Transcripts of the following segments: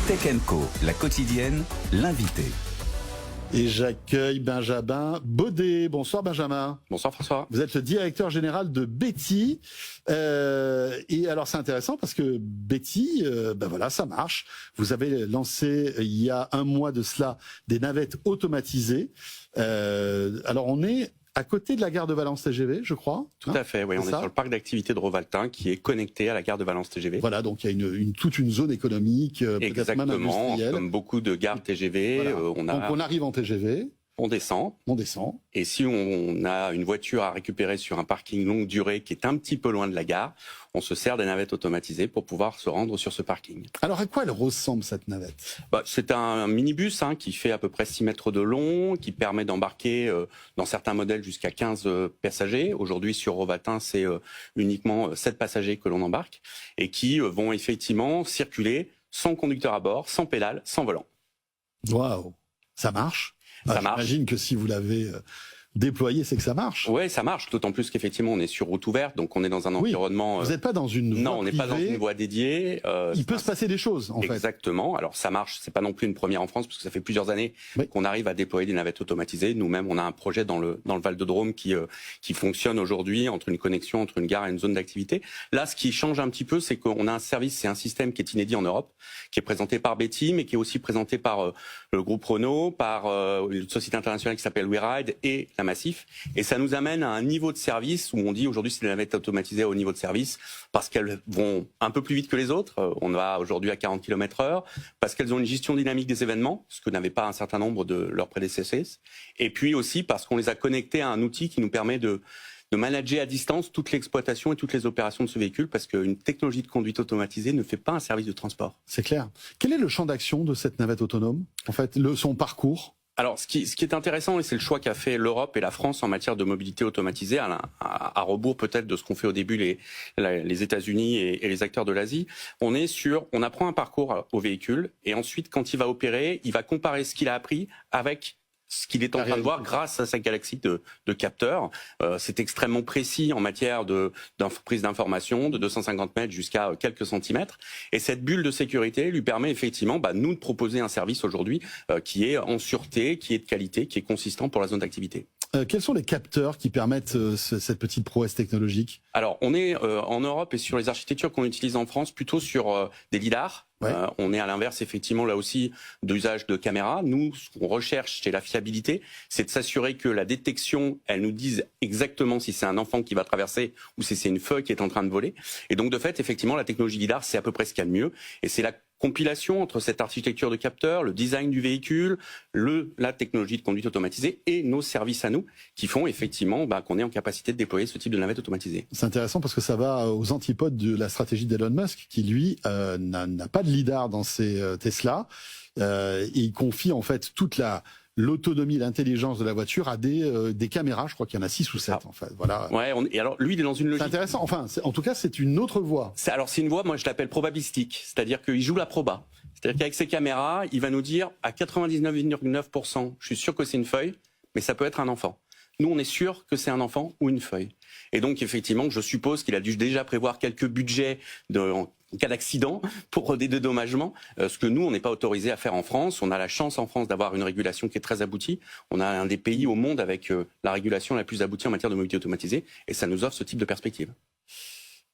Tech Co, la quotidienne, l'invité. Et j'accueille Benjamin Baudet. Bonsoir Benjamin. Bonsoir François. Vous êtes le directeur général de Betty. Et alors c'est intéressant parce que Betty, voilà, ça marche. Vous avez lancé il y a un mois de cela des navettes automatisées. Alors on est à côté de la gare de Valence TGV, je crois. Tout à fait, oui. On est sur le parc d'activités de Rovaltin qui est connecté à la gare de Valence TGV. Voilà, donc il y a toute une zone économique, peut-être même industrielle. Comme beaucoup de gares TGV. Voilà. Donc on arrive en TGV. On descend. Et si on a une voiture à récupérer sur un parking longue durée qui est un petit peu loin de la gare, on se sert des navettes automatisées pour pouvoir se rendre sur ce parking. Alors à quoi elle ressemble cette navette ? C'est un minibus qui fait à peu près 6 mètres de long, qui permet d'embarquer dans certains modèles jusqu'à 15 passagers. Aujourd'hui sur Rovaltin, c'est uniquement 7 passagers que l'on embarque et qui vont effectivement circuler sans conducteur à bord, sans pédale, sans volant. Waouh, ça marche ? Ça marche. J'imagine que si vous l'avez déployé, c'est que ça marche. Oui, ça marche, d'autant plus qu'effectivement on est sur route ouverte, donc on est dans un environnement... Vous n'êtes pas dans une voie Non, on n'est pas dans une voie dédiée. Il peut se passer des choses, en fait. Exactement. Alors ça marche, c'est pas non plus une première en France, parce que ça fait plusieurs années qu'on arrive à déployer des navettes automatisées. Nous-mêmes, on a un projet dans le Val-de-Drôme qui fonctionne aujourd'hui entre une connexion entre une gare et une zone d'activité. Là, ce qui change un petit peu, c'est qu'on a un service, c'est un système qui est inédit en Europe, qui est présenté par Betty, mais qui est aussi présenté par le groupe Renault, par une société internationale qui s'appelle WeRide et la Massif. Et ça nous amène à un niveau de service où on dit aujourd'hui c'est des navettes automatisées au niveau de service parce qu'elles vont un peu plus vite que les autres. On va aujourd'hui à 40 km/h, parce qu'elles ont une gestion dynamique des événements, ce que n'avaient pas un certain nombre de leurs prédécesseurs. Et puis aussi parce qu'on les a connectés à un outil qui nous permet de manager à distance toute l'exploitation et toutes les opérations de ce véhicule, parce qu'une technologie de conduite automatisée ne fait pas un service de transport. C'est clair. Quel est le champ d'action de cette navette autonome ? En fait, son parcours ? Alors, ce qui est intéressant, et c'est le choix qu'a fait l'Europe et la France en matière de mobilité automatisée, à rebours peut-être de ce qu'ont fait au début les États-Unis et les acteurs de l'Asie, on apprend un parcours au véhicule, et ensuite, quand il va opérer, il va comparer ce qu'il a appris avec ce qu'il est en train de voir grâce à sa galaxie de capteurs. C'est extrêmement précis en matière de prise d'information, de 250 mètres jusqu'à quelques centimètres. Et cette bulle de sécurité lui permet effectivement, nous, de proposer un service aujourd'hui qui est en sûreté, qui est de qualité, qui est consistant pour la zone d'activité. Quels sont les capteurs qui permettent cette petite prouesse technologique ? Alors, on est en Europe et sur les architectures qu'on utilise en France plutôt sur des lidars. On est à l'inverse, effectivement, là aussi, d'usage de caméras. Nous, ce qu'on recherche, c'est la fiabilité. C'est de s'assurer que la détection, elle nous dise exactement si c'est un enfant qui va traverser ou si c'est une feuille qui est en train de voler. Et donc, de fait, effectivement, la technologie lidar, c'est à peu près ce qu'il y a de mieux. Et c'est la compilation entre cette architecture de capteurs, le design du véhicule, la technologie de conduite automatisée et nos services à nous qui font effectivement qu'on est en capacité de déployer ce type de navette automatisée. C'est intéressant parce que ça va aux antipodes de la stratégie d'Elon Musk qui, lui, n'a pas de lidar dans ses Tesla. Et il confie en fait toute l'autonomie, l'intelligence de la voiture à des caméras. Je crois qu'il y en a 6 ou 7 en fait. Voilà. Ouais, et alors lui il est dans une logique. C'est intéressant. Enfin, en tout cas, c'est une autre voie. C'est une voie, moi je l'appelle probabilistique, c'est-à-dire qu'il joue la proba. C'est-à-dire qu'avec ses caméras, il va nous dire à 99,9%, je suis sûr que c'est une feuille, mais ça peut être un enfant. Nous, on est sûr que c'est un enfant ou une feuille. Et donc, effectivement, je suppose qu'il a dû déjà prévoir quelques budgets en cas d'accident pour des dédommagements, ce que nous, on n'est pas autorisé à faire en France. On a la chance en France d'avoir une régulation qui est très aboutie. On a un des pays au monde avec la régulation la plus aboutie en matière de mobilité automatisée, et ça nous offre ce type de perspective.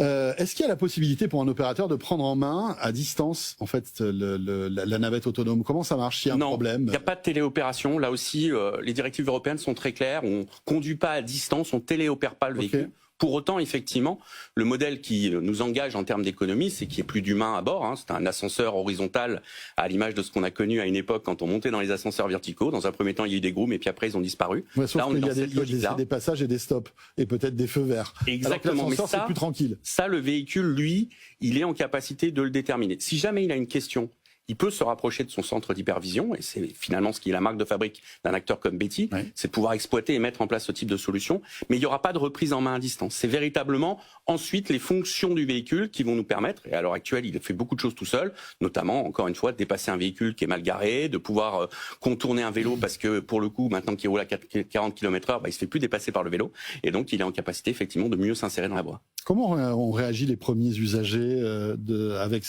Est-ce qu'il y a la possibilité pour un opérateur de prendre en main à distance en fait la navette autonome ? Comment ça marche s'il y a un problème ? Il n'y a pas de téléopération. Là aussi, les directives européennes sont très claires. On conduit pas à distance, on téléopère pas le véhicule. Pour autant, effectivement, le modèle qui nous engage en termes d'économie, c'est qu'il n'y ait plus d'humains à bord. C'est un ascenseur horizontal à l'image de ce qu'on a connu à une époque quand on montait dans les ascenseurs verticaux. Dans un premier temps, il y a eu des grooms et puis après, ils ont disparu. Ouais, sauf qu'il y a des passages et des stops et peut-être des feux verts. Exactement. Alors que l'ascenseur, c'est plus tranquille. Ça, le véhicule, lui, il est en capacité de le déterminer. Si jamais il a une question, il peut se rapprocher de son centre d'hypervision, et c'est finalement ce qui est la marque de fabrique d'un acteur comme Betty, c'est de pouvoir exploiter et mettre en place ce type de solution, mais il n'y aura pas de reprise en main à distance. C'est véritablement ensuite les fonctions du véhicule qui vont nous permettre, et à l'heure actuelle il fait beaucoup de choses tout seul, notamment encore une fois de dépasser un véhicule qui est mal garé, de pouvoir contourner un vélo parce que pour le coup maintenant qu'il roule à 40 km/h, il se fait plus dépasser par le vélo, et donc il est en capacité effectivement de mieux s'insérer dans la voie. Comment ont réagi les premiers usagers avec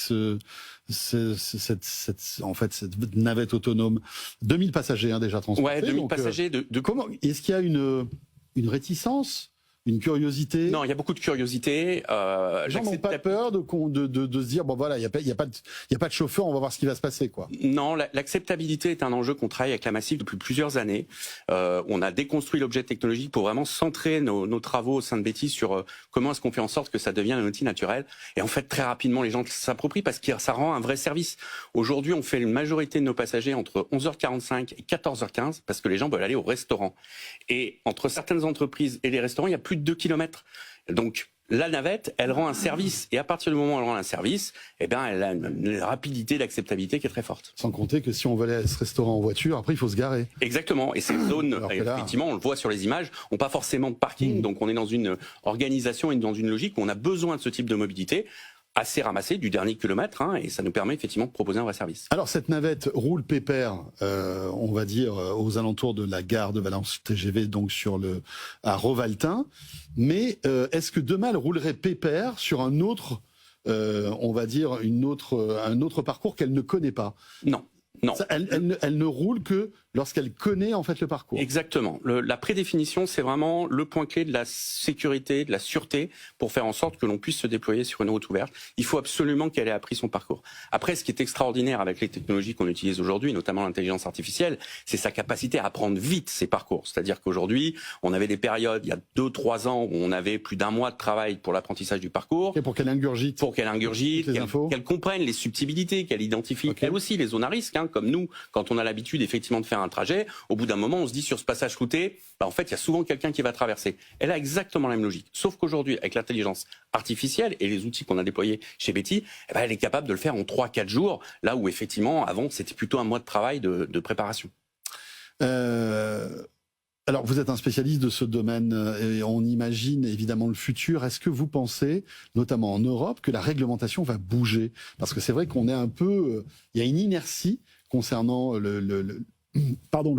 en fait, cette navette autonome. 2000 passagers déjà transportés. Ouais, 2000 passagers. Comment est-ce qu'il y a une réticence, une curiosité? Non, il y a beaucoup de curiosité. Les gens n'ont pas peur de se dire bon voilà, il y a pas de chauffeur, on va voir ce qui va se passer, quoi. Non, l'acceptabilité est un enjeu qu'on travaille avec la Massif depuis plusieurs années. On a déconstruit l'objet technologique pour vraiment centrer nos travaux au sein de Betty sur comment est-ce qu'on fait en sorte que ça devienne un outil naturel. Et en fait, très rapidement, les gens s'approprient parce que ça rend un vrai service. Aujourd'hui, on fait une majorité de nos passagers entre 11h45 et 14h15 parce que les gens veulent aller au restaurant. Et entre certaines entreprises et les restaurants, il y a plus de 2 kilomètres. Donc, la navette, elle rend un service. Et à partir du moment où elle rend un service, eh ben, elle a une rapidité d'acceptabilité qui est très forte. Sans compter que si on veut aller à ce restaurant en voiture, après, il faut se garer. Exactement. Et ces zones, effectivement, on le voit sur les images, n'ont pas forcément de parking. Donc, on est dans une organisation et dans une logique où on a besoin de ce type de mobilité assez ramassé du dernier kilomètre, et ça nous permet effectivement de proposer un vrai service. Alors cette navette roule pépère, on va dire aux alentours de la gare de Valence TGV, donc à Rovaltin, mais est-ce que demain elle roulerait pépère sur un autre, on va dire un autre parcours qu'elle ne connaît pas? Non. Non. Elle ne roule que lorsqu'elle connaît en fait le parcours. Exactement. La prédéfinition, c'est vraiment le point clé de la sécurité, de la sûreté, pour faire en sorte que l'on puisse se déployer sur une route ouverte. Il faut absolument qu'elle ait appris son parcours. Après, ce qui est extraordinaire avec les technologies qu'on utilise aujourd'hui, notamment l'intelligence artificielle, c'est sa capacité à apprendre vite ses parcours. C'est-à-dire qu'aujourd'hui, on avait des périodes, il y a 2-3 ans, où on avait plus d'1 mois de travail pour l'apprentissage du parcours. Et pour qu'elle ingurgite. Qu'elle comprenne les subtilités, qu'elle identifie elle aussi les zones à risque, comme nous, quand on a l'habitude effectivement de faire un trajet, au bout d'un moment, on se dit sur ce passage flouté, en fait, il y a souvent quelqu'un qui va traverser. Elle a exactement la même logique. Sauf qu'aujourd'hui, avec l'intelligence artificielle et les outils qu'on a déployés chez Betty, elle est capable de le faire en 3-4 jours, là où effectivement, avant, c'était plutôt un mois de travail de préparation. Alors, vous êtes un spécialiste de ce domaine et on imagine évidemment le futur. Est-ce que vous pensez, notamment en Europe, que la réglementation va bouger? Parce que c'est vrai qu'on est un peu... il y a une inertie concernant le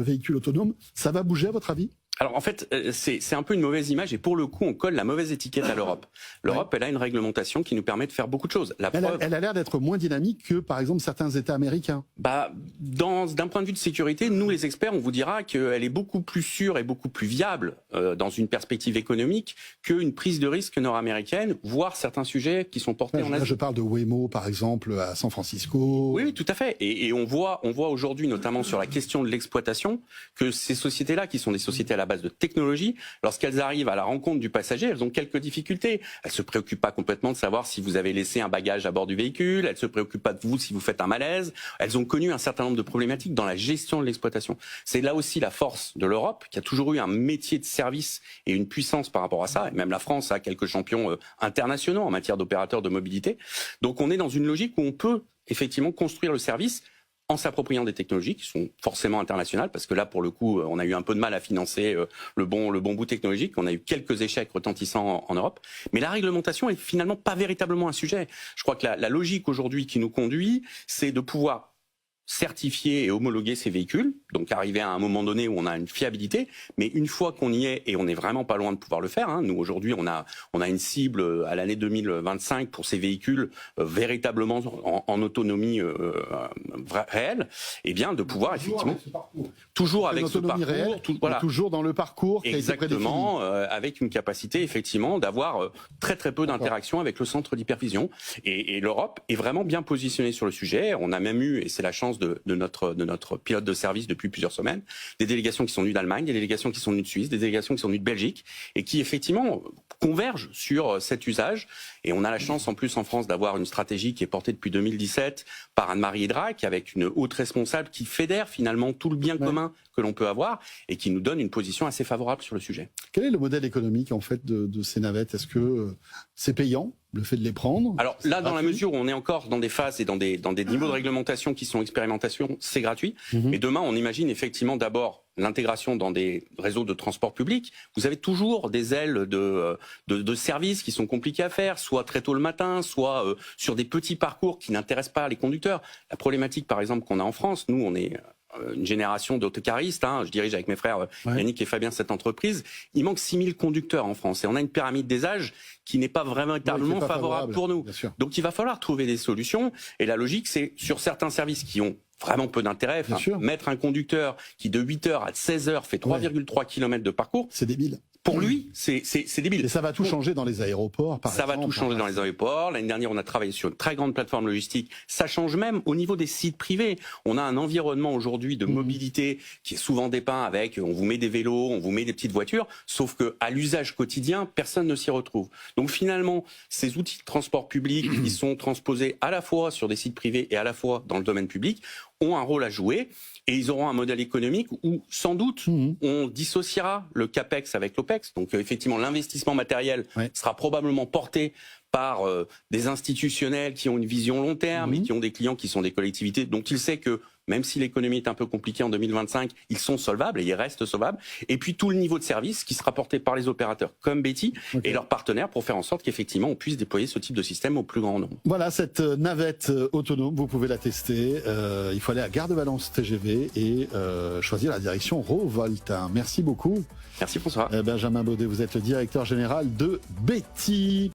véhicule autonome. Ça va bouger à votre avis? Alors en fait, c'est un peu une mauvaise image et pour le coup, on colle la mauvaise étiquette à l'Europe. L'Europe, elle a une réglementation qui nous permet de faire beaucoup de choses. Elle a l'air d'être moins dynamique que, par exemple, certains États américains. D'un point de vue de sécurité, nous les experts, on vous dira qu'elle est beaucoup plus sûre et beaucoup plus viable dans une perspective économique qu'une prise de risque nord-américaine, voire certains sujets qui sont portés en Asie. Je parle de Waymo, par exemple, à San Francisco. Oui, tout à fait. Et on voit aujourd'hui, notamment sur la question de l'exploitation, que ces sociétés-là, qui sont des sociétés à la base de technologie, lorsqu'elles arrivent à la rencontre du passager, elles ont quelques difficultés. Elles se préoccupent pas complètement de savoir si vous avez laissé un bagage à bord du véhicule, elles se préoccupent pas de vous si vous faites un malaise. Elles ont connu un certain nombre de problématiques dans la gestion de l'exploitation. C'est là aussi la force de l'Europe, qui a toujours eu un métier de service et une puissance par rapport à ça. Et même la France a quelques champions internationaux en matière d'opérateurs de mobilité. Donc on est dans une logique où on peut effectivement construire le service en s'appropriant des technologies qui sont forcément internationales, parce que là, pour le coup, on a eu un peu de mal à financer le bon bout technologique. On a eu quelques échecs retentissants en Europe. Mais la réglementation est finalement pas véritablement un sujet. Je crois que la logique aujourd'hui qui nous conduit, c'est de pouvoir certifier et homologuer ces véhicules, donc arriver à un moment donné où on a une fiabilité, mais une fois qu'on y est, et on n'est vraiment pas loin de pouvoir le faire, nous aujourd'hui on a une cible à l'année 2025 pour ces véhicules véritablement en autonomie réelle, et bien de pouvoir effectivement toujours avec ce parcours, réelle, toujours dans le parcours qui exactement, avec une capacité effectivement d'avoir très très peu d'interaction avec le centre d'hypervision, et l'Europe est vraiment bien positionnée sur le sujet. On a même eu, et c'est la chance de notre pilote de service depuis plusieurs semaines, des délégations qui sont venues d'Allemagne, des délégations qui sont venues de Suisse, des délégations qui sont venues de Belgique et qui effectivement convergent sur cet usage. Et on a la chance en plus en France d'avoir une stratégie qui est portée depuis 2017 par Anne-Marie Drac, avec une haute responsable qui fédère finalement tout le bien commun que l'on peut avoir et qui nous donne une position assez favorable sur le sujet. Quel est le modèle économique en fait de ces navettes? Est-ce que c'est payant, le fait de les prendre? Alors là, dans la mesure où on est encore dans des phases et dans des niveaux de réglementation qui sont expérimentation, c'est gratuit. Et demain, on imagine effectivement d'abord l'intégration dans des réseaux de transport public. Vous avez toujours des ailes de services qui sont compliquées à faire, soit très tôt le matin, soit sur des petits parcours qui n'intéressent pas les conducteurs. La problématique, par exemple, qu'on a en France, nous, on est une génération d'autocaristes. Je dirige avec mes frères Yannick et Fabien cette entreprise. Il manque 6000 conducteurs en France et on a une pyramide des âges qui n'est pas véritablement favorable pour nous. Donc il va falloir trouver des solutions. Et la logique, c'est sur certains services qui ont vraiment peu d'intérêt, mettre un conducteur qui de 8h à 16h fait 3,3 km de parcours. C'est débile. Pour lui, c'est débile. Et ça va tout changer dans les aéroports, par exemple. Ça va tout changer dans les aéroports. L'année dernière, on a travaillé sur une très grande plateforme logistique. Ça change même au niveau des sites privés. On a un environnement aujourd'hui de mobilité qui est souvent dépeint avec, on vous met des vélos, on vous met des petites voitures, sauf que à l'usage quotidien, personne ne s'y retrouve. Donc finalement, ces outils de transport public qui sont transposés à la fois sur des sites privés et à la fois dans le domaine public ont un rôle à jouer et ils auront un modèle économique où sans doute on dissociera le CAPEX avec l'OPEX. Donc effectivement l'investissement matériel sera probablement porté par des institutionnels qui ont une vision long terme et qui ont des clients qui sont des collectivités dont il sait que même si l'économie est un peu compliquée en 2025, ils sont solvables et ils restent solvables. Et puis tout le niveau de service qui sera porté par les opérateurs comme Betty et leurs partenaires pour faire en sorte qu'effectivement on puisse déployer ce type de système au plus grand nombre. Voilà, cette navette autonome, vous pouvez la tester. Il faut aller à Gare de Valence TGV et choisir la direction Rovolt. Merci beaucoup. Merci François. Benjamin Baudet, vous êtes le directeur général de Betty.